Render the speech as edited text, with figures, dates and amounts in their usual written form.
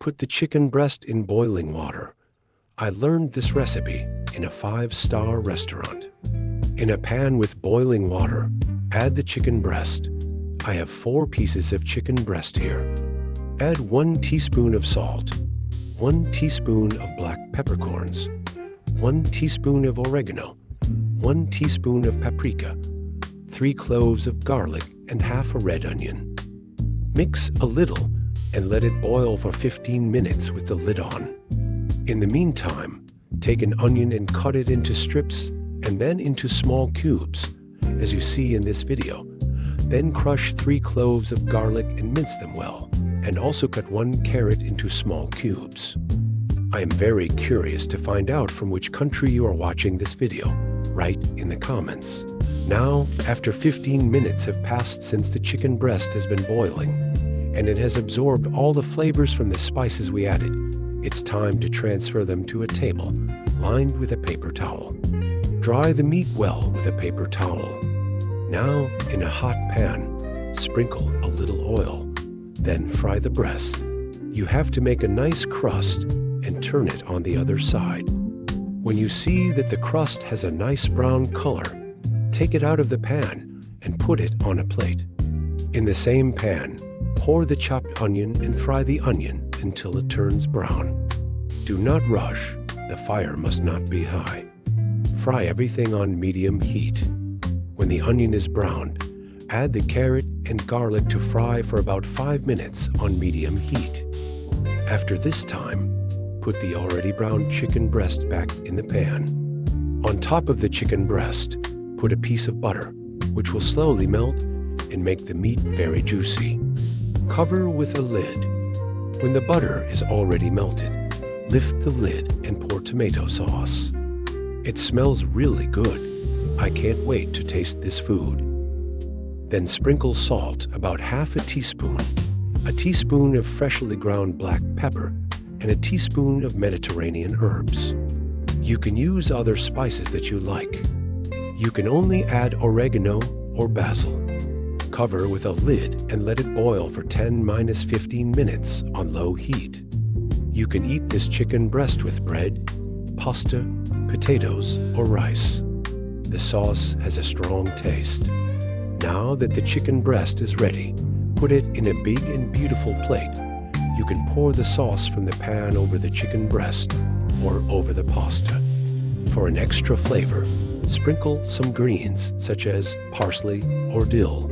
Put the chicken breast in boiling water. I learned this recipe in a 5-star restaurant. In a pan with boiling water, add the chicken breast. I have 4 pieces of chicken breast here. Add 1 teaspoon of salt, 1 teaspoon of black peppercorns, 1 teaspoon of oregano, 1 teaspoon of paprika, 3 cloves of garlic, and half a red onion. Mix a little and let it boil for 15 minutes with the lid on. In the meantime, take an onion and cut it into strips and then into small cubes, as you see in this video. Then crush 3 cloves of garlic and mince them well, and also cut 1 carrot into small cubes. I am very curious to find out from which country you are watching this video. Write in the comments. Now, after 15 minutes have passed since the chicken breast has been boiling, and it has absorbed all the flavors from the spices we added, it's time to transfer them to a table lined with a paper towel. Dry the meat well with a paper towel. Now, in a hot pan, sprinkle a little oil. Then fry the breast. You have to make a nice crust and turn it on the other side. When you see that the crust has a nice brown color, take it out of the pan and put it on a plate. In the same pan, pour the chopped onion and fry the onion until it turns brown. Do not rush. The fire must not be high. Fry everything on medium heat. When the onion is browned, add the carrot and garlic to fry for about 5 minutes on medium heat. After this time, put the already browned chicken breast back in the pan. On top of the chicken breast, put a piece of butter, which will slowly melt and make the meat very juicy. Cover with a lid. When the butter is already melted, lift the lid and pour tomato sauce. It smells really good. I can't wait to taste this food. Then sprinkle salt, about half a teaspoon of freshly ground black pepper, and a teaspoon of Mediterranean herbs. You can use other spices that you like. You can only add oregano or basil. Cover with a lid and let it boil for 10–15 minutes on low heat. You can eat this chicken breast with bread, pasta, potatoes, or rice. The sauce has a strong taste. Now that the chicken breast is ready, put it in a big and beautiful plate. You can pour the sauce from the pan over the chicken breast or over the pasta. For an extra flavor, sprinkle some greens such as parsley or dill.